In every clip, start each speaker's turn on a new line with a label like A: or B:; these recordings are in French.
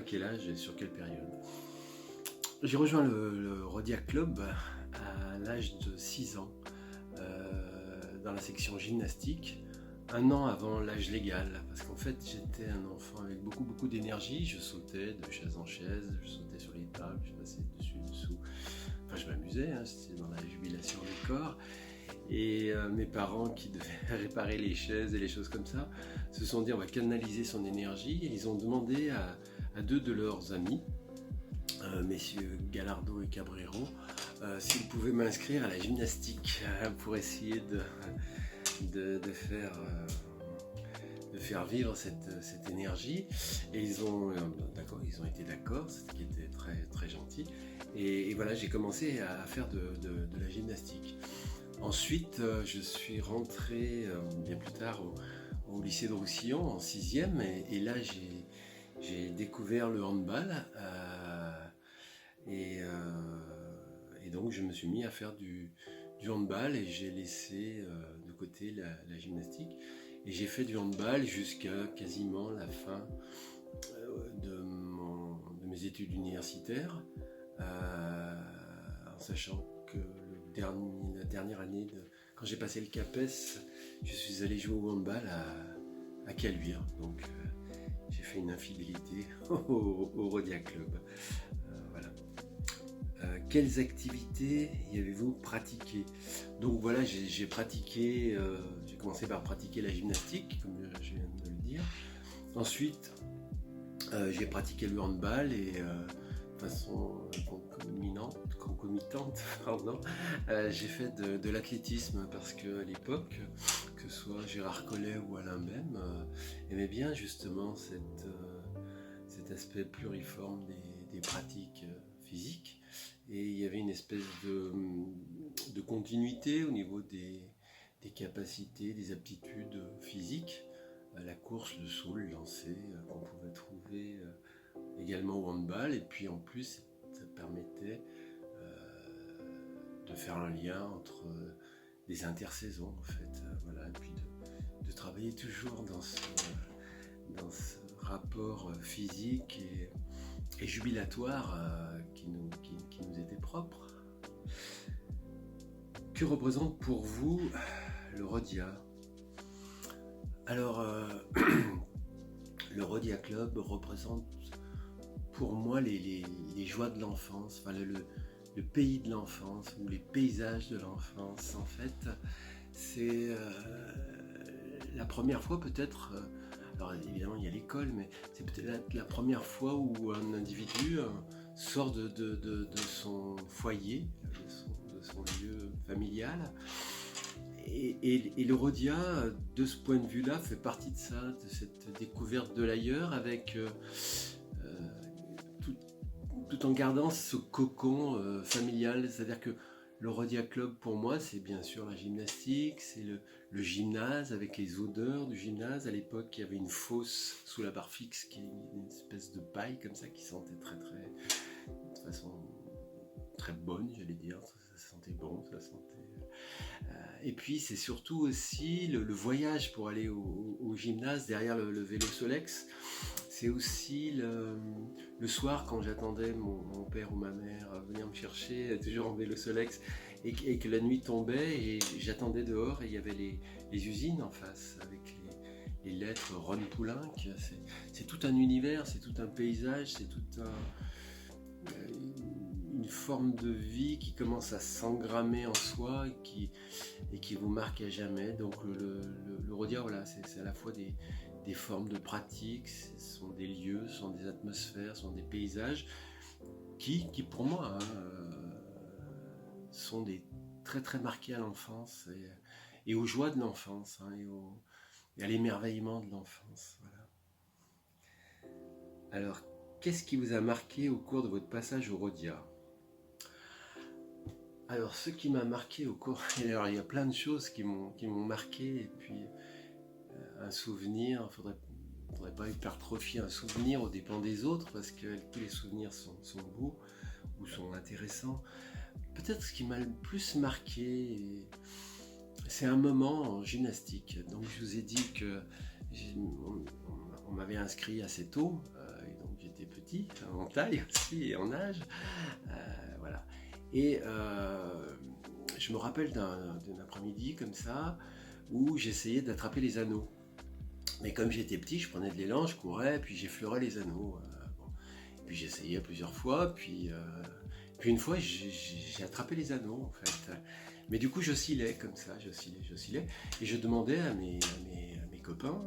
A: quel âge et sur quelle période? J'ai rejoint le Rhodia Club à l'âge de 6 ans, dans la section gymnastique, un an avant l'âge légal, parce qu'en fait j'étais un enfant avec beaucoup d'énergie, je sautais de chaise en chaise, je sautais sur les tables, je passais dessus, dessous, enfin je m'amusais, hein, c'était dans la jubilation du corps. Et mes parents qui devaient réparer les chaises et les choses comme ça se sont dit on va canaliser son énergie, et ils ont demandé à deux de leurs amis, messieurs Gallardo et Cabrero, s'ils pouvaient m'inscrire à la gymnastique pour essayer de faire vivre cette énergie. Et ils ont été d'accord, ce qui était très gentil. Et voilà, j'ai commencé à faire de la gymnastique. Ensuite, je suis rentré bien plus tard au lycée de Roussillon en 6e, et là j'ai découvert le handball, et donc je me suis mis à faire du handball, et j'ai laissé de côté la gymnastique, et j'ai fait du handball jusqu'à quasiment la fin de mes études universitaires, en sachant que la dernière année, quand j'ai passé le CAPES, je suis allé jouer au handball à Caluire. Donc j'ai fait une infidélité au Rhodia Club. Voilà. Quelles activités y avez-vous pratiquées? Donc voilà, j'ai commencé par pratiquer la gymnastique, comme je viens de le dire. Ensuite, j'ai pratiqué le handball, et de façon concomitante, pardon, j'ai fait de l'athlétisme, parce qu'à l'époque, que ce soit Gérard Collet ou Alain Bem, aimaient bien justement cet aspect pluriforme des pratiques physiques, et il y avait une espèce de continuité au niveau des capacités, des aptitudes physiques, la course, le saut, le lancer, qu'on pouvait trouver également au handball. Et puis en plus ça permettait de faire un lien entre des intersaisons, en fait, voilà, et puis de travailler toujours dans ce rapport physique et jubilatoire qui nous était propre. Que représente pour vous le Rhodia? Alors, le Rhodia Club représente pour moi les joies de l'enfance, enfin le pays de l'enfance, ou les paysages de l'enfance. En fait, c'est la première fois peut-être, alors évidemment il y a l'école, mais c'est peut-être la première fois où un individu sort de son foyer, de son lieu familial. Et le Rhodia, de ce point de vue-là, fait partie de ça, de cette découverte de l'ailleurs, avec tout en gardant ce cocon familial. C'est-à-dire que le Rhodia Club, pour moi, c'est bien sûr la gymnastique, c'est le gymnase, avec les odeurs du gymnase. À l'époque, il y avait une fosse sous la barre fixe, qui est une espèce de paille comme ça, qui sentait de façon très bonne, j'allais dire. Ça sentait bon, ça sentait... Et puis c'est surtout aussi le voyage pour aller au gymnase derrière le vélo Solex. C'est aussi le soir, quand j'attendais mon père ou ma mère venir me chercher, toujours en vélo Solex, et que la nuit tombait, et j'attendais dehors, et il y avait les usines en face, avec les lettres Ron Poulenc. C'est tout un univers, c'est tout un paysage, c'est tout une forme de vie qui commence à s'engrammer en soi, et qui vous marque à jamais. Donc le Rhodia, voilà, c'est à la fois des formes de pratiques, ce sont des lieux, ce sont des atmosphères, ce sont des paysages qui pour moi, sont très marqués à l'enfance, et aux joies de l'enfance, hein, et à l'émerveillement de l'enfance. Voilà. Alors, qu'est-ce qui vous a marqué au cours de votre passage au Rhodia? Alors, ce qui m'a marqué au cours... Alors, il y a plein de choses qui m'ont marqué, et puis un souvenir, il ne faudrait pas hypertrophier un souvenir aux dépens des autres, parce que tous les souvenirs sont beaux ou sont intéressants. Peut-être ce qui m'a le plus marqué, c'est un moment en gymnastique. Donc je vous ai dit que on m'avait inscrit assez tôt, et donc j'étais petit, en taille aussi et en âge. Voilà. Et je me rappelle d'un après-midi comme ça, où j'essayais d'attraper les anneaux. Mais comme j'étais petit, je prenais de l'élan, je courais, puis j'effleurais les anneaux. Bon. Puis j'essayais plusieurs fois, puis une fois j'ai attrapé les anneaux en fait. Mais du coup j'oscillais comme ça, j'oscillais. Et je demandais à mes copains,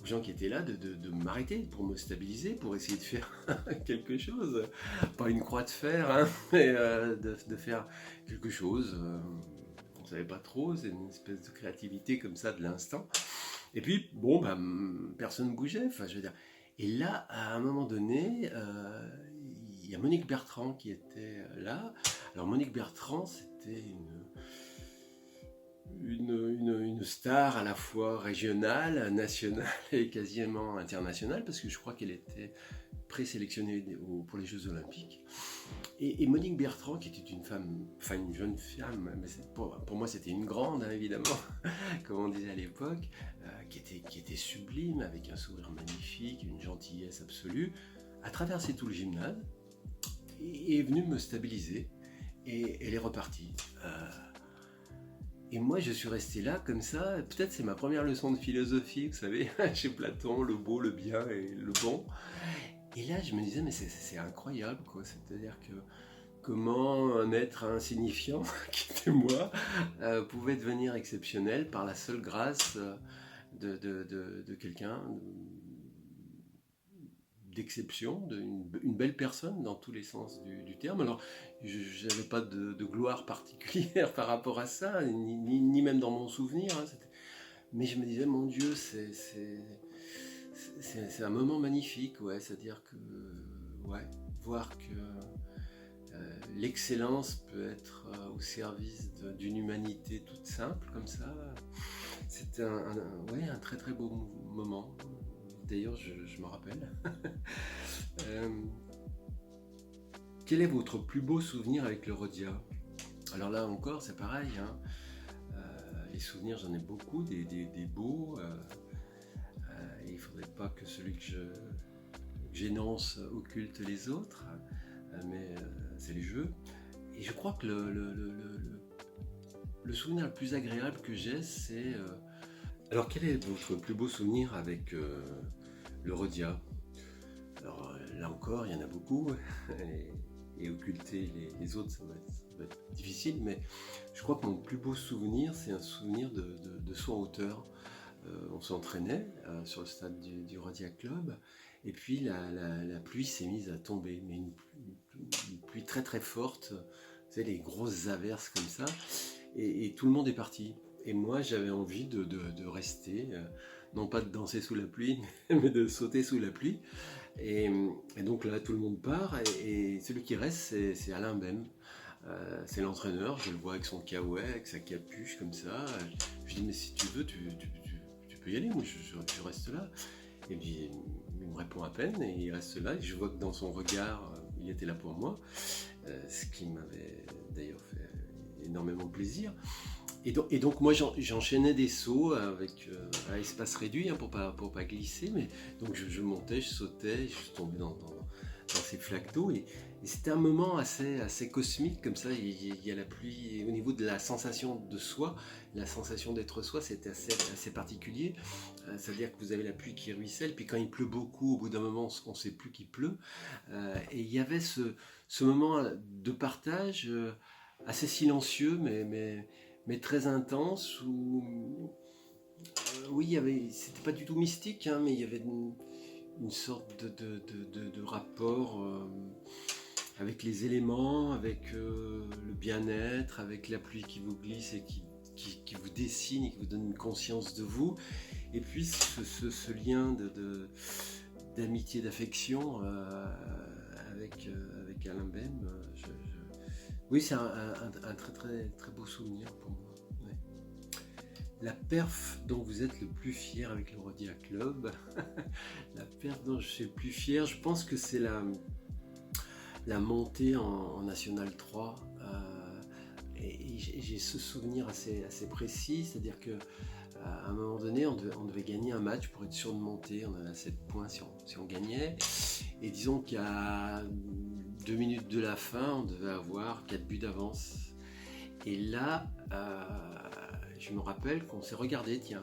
A: aux gens qui étaient là, de m'arrêter pour me stabiliser, pour essayer de faire quelque chose. Pas une croix de fer, hein, mais de faire quelque chose. On ne savait pas trop, c'est une espèce de créativité comme ça de l'instant. Et puis, bon, bah, personne ne bougeait, enfin, je veux dire. Et là, à un moment donné, il y a Monique Bertrand qui était là. Alors, Monique Bertrand, c'était une star à la fois régionale, nationale et quasiment internationale, parce que je crois qu'elle était présélectionnée pour les Jeux Olympiques. Et Monique Bertrand, qui était une femme, enfin une jeune femme, mais pour moi c'était une grande, hein, évidemment, comme on disait à l'époque, qui était sublime, avec un sourire magnifique, une gentillesse absolue, a traversé tout le gymnase et est venue me stabiliser, et elle est repartie. Et moi je suis resté là comme ça, peut-être c'est ma première leçon de philosophie, vous savez, chez Platon, le beau, le bien et le bon. Et là, je me disais, mais c'est incroyable, quoi. C'est-à-dire que comment un être insignifiant, qui était moi, pouvait devenir exceptionnel par la seule grâce de quelqu'un d'exception, une belle personne dans tous les sens du terme. Alors, je n'avais pas de gloire particulière par rapport à ça, ni même dans mon souvenir. Hein, mais je me disais, mon Dieu, c'est un moment magnifique, ouais, c'est-à-dire que, ouais, voir que l'excellence peut être au service d'une humanité toute simple comme ça, c'était ouais, un très très beau moment. D'ailleurs, je me rappelle. Quel est votre plus beau souvenir avec le Rhodia? Alors là encore, c'est pareil, hein. Les souvenirs, j'en ai beaucoup, des beaux. Il ne faudrait pas que celui que j'énonce occulte les autres, mais c'est les jeux. Et je crois que le souvenir le plus agréable que j'ai, c'est... Alors, quel est votre plus beau souvenir avec le Rhodia? Alors, là encore, il y en a beaucoup, et occulter les autres, ça va être difficile, mais je crois que mon plus beau souvenir, c'est un souvenir de saut en hauteur. On s'entraînait sur le stade du Rhodia Club, et puis la pluie s'est mise à tomber, mais une pluie très très forte, vous savez, les grosses averses comme ça, et tout le monde est parti. Et moi j'avais envie de rester, non pas de danser sous la pluie, mais de sauter sous la pluie. Et donc là tout le monde part, et celui qui reste c'est Alain Bem. C'est l'entraîneur, je le vois avec son kawaii, avec sa capuche comme ça. Je dis mais si tu veux, tu peux y aller, moi je reste là. Et puis il me répond à peine et il reste là. Et je vois que dans son regard, il était là pour moi, ce qui m'avait d'ailleurs fait énormément plaisir. Et donc moi j'enchaînais des sauts avec à espace réduit, hein, pour pas glisser, mais donc je montais, je sautais, je tombais dans ces flaques d'eau, et c'était un moment assez cosmique comme ça. Il y a la pluie, et au niveau de la sensation de soi, la sensation d'être soi, c'était assez particulier. C'est-à-dire que vous avez la pluie qui ruisselle, puis quand il pleut beaucoup, au bout d'un moment on ne sait plus qu'il pleut, et il y avait ce moment de partage assez silencieux, mais très intense, où oui, c'était pas du tout mystique, hein, mais il y avait une sorte de rapport avec les éléments, avec le bien-être, avec la pluie qui vous glisse et qui vous dessine et qui vous donne une conscience de vous, et puis ce lien d'amitié, d'affection avec Alain Bem. Oui, c'est un très très très beau souvenir pour moi. Ouais. La perf dont vous êtes le plus fier avec le Rhodia Club, la perf dont je suis le plus fier, je pense que c'est la montée en National 3. Et j'ai ce souvenir assez précis, c'est-à-dire que à un moment donné, on devait gagner un match pour être sûr de monter. On avait 7 points si on gagnait. Et disons qu'il y a 2 minutes de la fin, on devait avoir 4 buts d'avance. Et là, je me rappelle qu'on s'est regardé, tiens,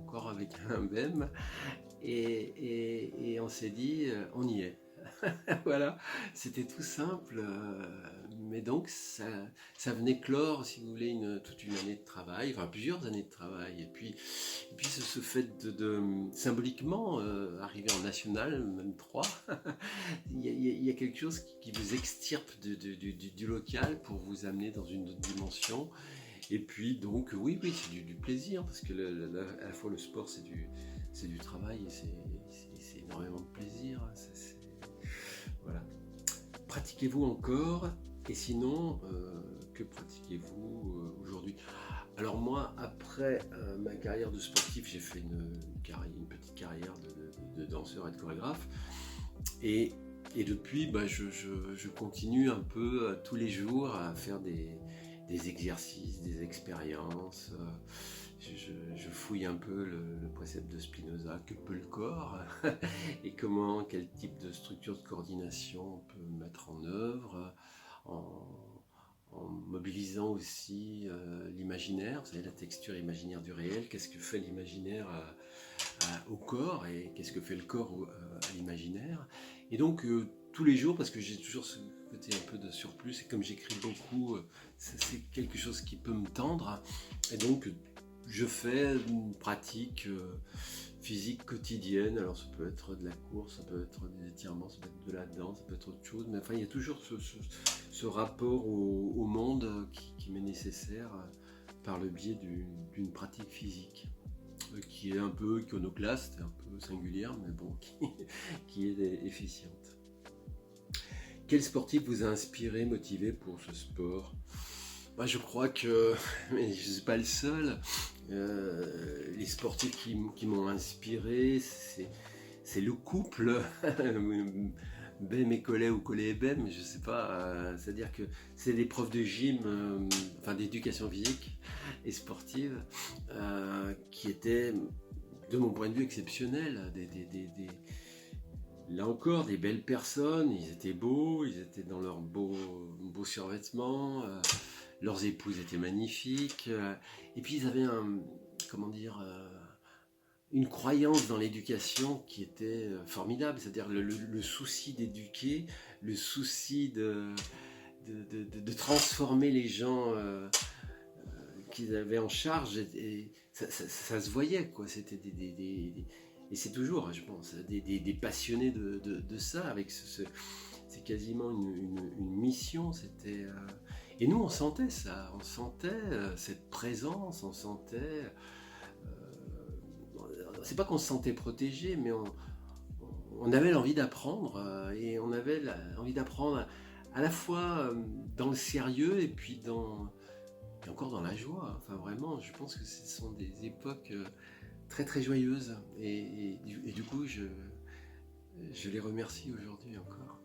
A: encore avec un BEM, et on s'est dit, on y est. Voilà, c'était tout simple, mais donc ça venait clore, si vous voulez, toute une année de travail, enfin plusieurs années de travail, et puis ce fait symboliquement arriver en national, même 3, il y a quelque chose qui vous extirpe du local pour vous amener dans une autre dimension. Et puis donc oui, c'est du plaisir, parce que à la fois le sport c'est du travail, et c'est énormément de plaisir. Voilà. Pratiquez-vous encore? Et sinon, que pratiquez-vous aujourd'hui? Alors moi, après ma carrière de sportif, j'ai fait une petite carrière de danseur et de chorégraphe. Et depuis, je continue un peu tous les jours à faire des exercices, des expériences. Je fouille un peu le précepte de Spinoza, que peut le corps, et quel type de structure de coordination on peut mettre en œuvre, en mobilisant aussi l'imaginaire, vous savez, la texture imaginaire du réel, qu'est-ce que fait l'imaginaire au corps, et qu'est-ce que fait le corps à l'imaginaire. Et donc tous les jours, parce que j'ai toujours ce côté un peu de surplus, et comme j'écris beaucoup, c'est quelque chose qui peut me tendre, et donc je fais une pratique physique quotidienne. Alors ça peut être de la course, ça peut être des étirements, ça peut être de la danse, ça peut être autre chose, mais enfin il y a toujours ce rapport au monde qui m'est nécessaire par le biais d'une pratique physique qui est un peu iconoclaste, un peu singulière, mais bon, qui est efficiente. Quel sportif vous a inspiré, motivé pour ce sport? Moi, je crois que, mais je ne suis pas le seul, les sportifs qui m'ont inspiré, c'est le couple Bem et Collet, ou Collet et Bem, je ne sais pas, c'est-à-dire que c'est des profs de gym, enfin d'éducation physique et sportive, qui étaient, de mon point de vue, exceptionnels, là encore, des belles personnes, ils étaient beaux, ils étaient dans leurs beaux survêtements, leurs épouses étaient magnifiques, et puis ils avaient une croyance dans l'éducation qui était formidable, c'est-à-dire le souci d'éduquer, le souci de transformer les gens qu'ils avaient en charge, et ça se voyait, quoi. C'était et c'est toujours, je pense, des passionnés de ça, avec c'est quasiment une mission. C'était et nous on sentait ça, on sentait cette présence, on sentait c'est pas qu'on se sentait protégé, mais on avait l'envie d'apprendre, et on avait envie d'apprendre à la fois dans le sérieux, et puis encore dans la joie. Enfin vraiment, je pense que ce sont des époques très très joyeuses, et du coup je les remercie aujourd'hui encore.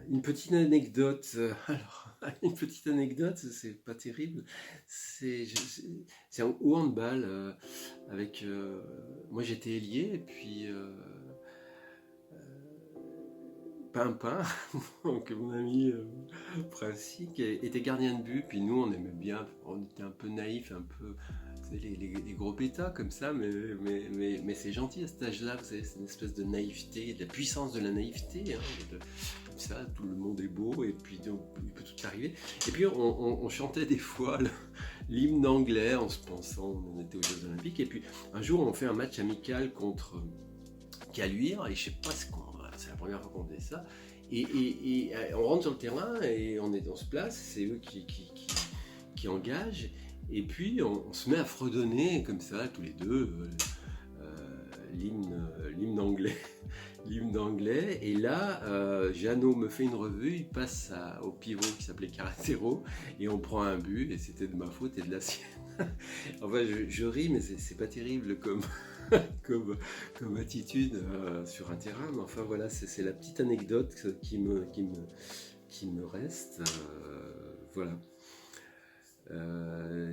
A: Une petite anecdote, une petite anecdote, c'est pas terrible, c'est au handball, avec moi j'étais ailier, et puis Pimpin, donc mon ami Princic, était gardien de but, puis nous on aimait bien, on était un peu naïfs, un peu les gros pétas comme ça, mais c'est gentil à cet âge-là, c'est une espèce de naïveté, de la puissance de la naïveté, hein, comme ça, tout le monde est beau, et puis donc, il peut tout arriver. Et puis on chantait des fois l'hymne anglais en se pensant, on était aux Jeux Olympiques, et puis un jour on fait un match amical contre Caluire, et je sais pas c'est la première fois qu'on faisait ça, et on rentre sur le terrain, et on se place, c'est eux qui engagent. Et puis on se met à fredonner comme ça, tous les deux, l'hymne anglais. L'hymne anglais. Et là, Jeannot me fait une revue, il passe au pivot qui s'appelait Caracero, et on prend un but, et c'était de ma faute et de la sienne. Enfin, je ris, mais c'est pas terrible comme attitude sur un terrain. Mais enfin voilà, c'est la petite anecdote qui me reste. Voilà.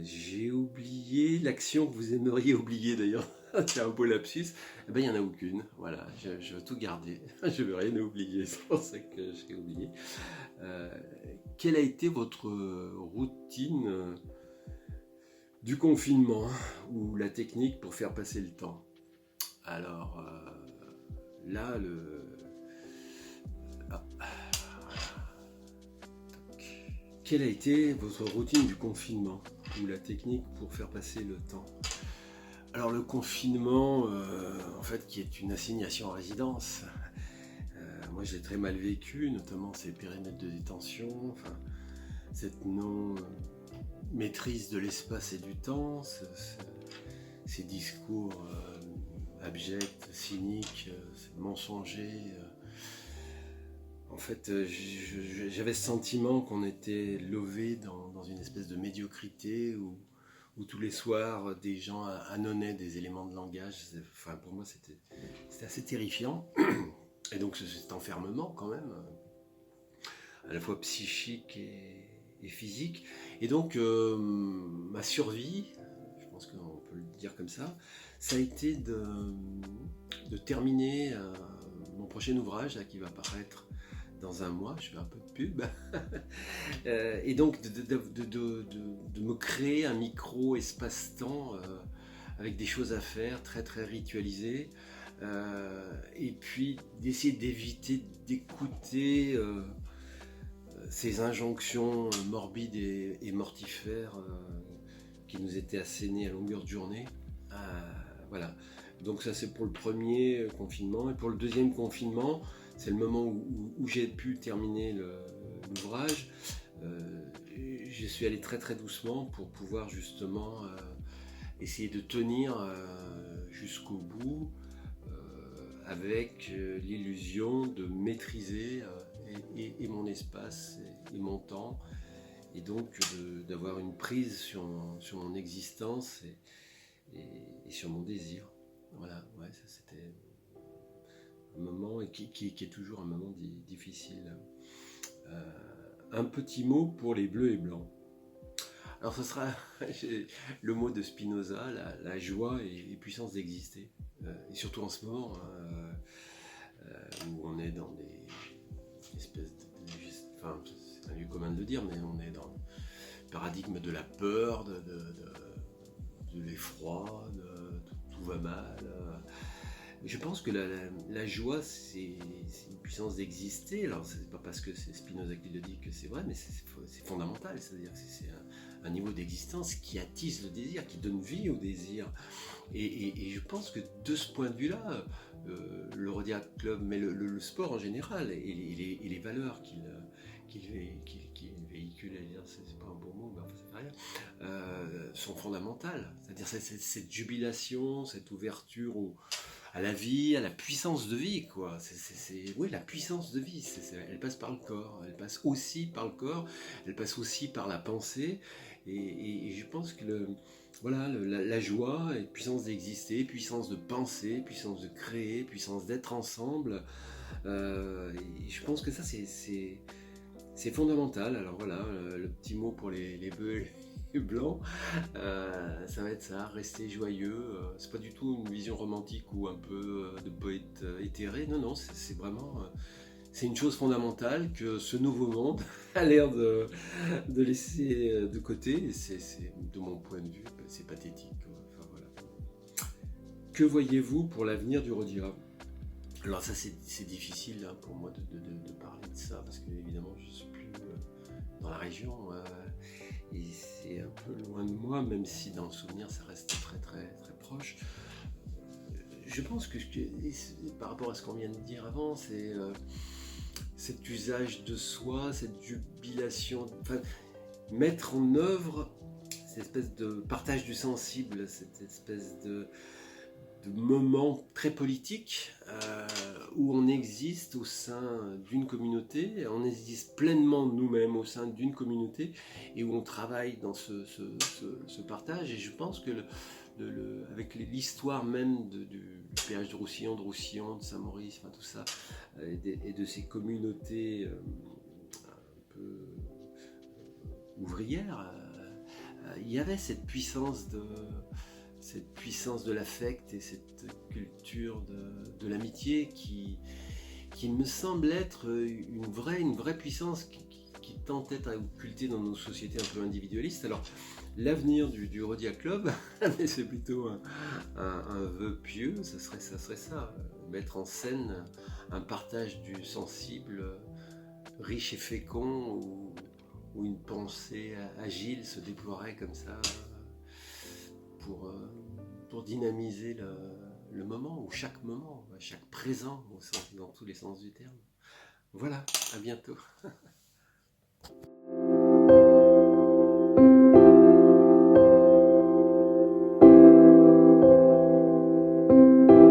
A: J'ai oublié l'action que vous aimeriez oublier d'ailleurs c'est un beau lapsus. Eh ben, il n'y en a aucune. Voilà, je veux tout garder. Je veux rien oublier. C'est pour ça que j'ai oublié. Euh, Quelle a été votre routine du confinement ou la technique pour faire passer le temps? Alors là, ah. Quelle a été votre routine du confinement ou la technique pour faire passer le temps? Alors le confinement, en fait, qui est une assignation à résidence, moi je l'ai très mal vécu, notamment ces périmètres de détention, enfin, cette non-maîtrise de l'espace et du temps, ces discours abjects, cyniques, mensongers. En fait, j'avais ce sentiment qu'on était lové dans une espèce de médiocrité où tous les soirs, des gens annonnaient des éléments de langage. Enfin, pour moi, c'était assez terrifiant. Et donc, cet enfermement, quand même, à la fois psychique et physique. Et donc, ma survie, je pense qu'on peut le dire comme ça a été de terminer mon prochain ouvrage là, qui va paraître dans un mois. Je fais un peu de pub. Et donc, de me créer un micro-espace-temps avec des choses à faire, très très ritualisées. Et puis d'essayer d'éviter d'écouter ces injonctions morbides et mortifères qui nous étaient assénées à longueur de journée. Voilà. Donc ça c'est pour le premier confinement. Et pour le deuxième confinement, c'est le moment où j'ai pu terminer l'ouvrage. Je suis allé très très doucement pour pouvoir justement essayer de tenir jusqu'au bout avec l'illusion de maîtriser et mon espace et mon temps, et donc d'avoir une prise sur mon existence et sur mon désir. Voilà, ouais, ça c'était un moment qui est toujours un moment difficile. Un petit mot pour les bleus et blancs. Alors ce sera le mot de Spinoza, la joie et puissance d'exister. Et surtout en ce moment, où on est dans des espèces enfin, c'est un lieu commun de le dire, mais on est dans le paradigme de la peur, de l'effroi, tout va mal. Je pense que la joie, c'est une puissance d'exister. Alors, c'est pas parce que c'est Spinoza qui le dit que c'est vrai, mais c'est fondamental. C'est-à-dire que c'est un niveau d'existence qui attise le désir, qui donne vie au désir. Et je pense que de ce point de vue-là, le Rodiac Club, mais le sport en général, et les valeurs qu'il véhicule, c'est pas un bon mot, mais enfin, c'est pas rien, sont fondamentales. C'est-à-dire cette jubilation, cette ouverture à la vie, à la puissance de vie, quoi. Oui, la puissance de vie, elle passe par le corps, elle passe aussi par le corps, elle passe aussi par la pensée, et je pense que voilà, la joie, et puissance d'exister, puissance de penser, puissance de créer, puissance d'être ensemble, et je pense que ça c'est fondamental. Alors voilà, le petit mot pour les bœufs et blanc, ça va être ça, rester joyeux. C'est pas du tout une vision romantique ou un peu de poète éthéré. Non, c'est vraiment c'est une chose fondamentale que ce nouveau monde a l'air de laisser de côté. Et c'est de mon point de vue, c'est pathétique. Enfin, voilà. Que voyez-vous pour l'avenir du Rodira? Alors ça c'est difficile hein, pour moi de parler de ça parce que évidemment je suis plus dans la région. Et c'est un peu loin de moi, même si dans le souvenir ça reste très très très proche. Je pense que par rapport à ce qu'on vient de dire avant, c'est cet usage de soi, cette jubilation, enfin, mettre en œuvre cette espèce de partage du sensible, cette espèce de moment très politique où on existe au sein d'une communauté, on existe pleinement nous-mêmes au sein d'une communauté et où on travaille dans ce partage. Et je pense que avec l'histoire même du péage de Roussillon, de Saint-Maurice, enfin tout ça, et de ces communautés un peu ouvrières, il y avait cette puissance cette puissance de l'affect et cette culture de l'amitié qui me semble être une vraie puissance qui tend peut-être à occulter dans nos sociétés un peu individualistes. Alors, l'avenir du Rhodia Club, c'est plutôt un vœu pieux, ça serait ça, mettre en scène un partage du sensible, riche et fécond, où une pensée agile se déploierait comme ça pour dynamiser le moment, ou chaque moment, chaque présent, dans tous les sens du terme. Voilà, à bientôt.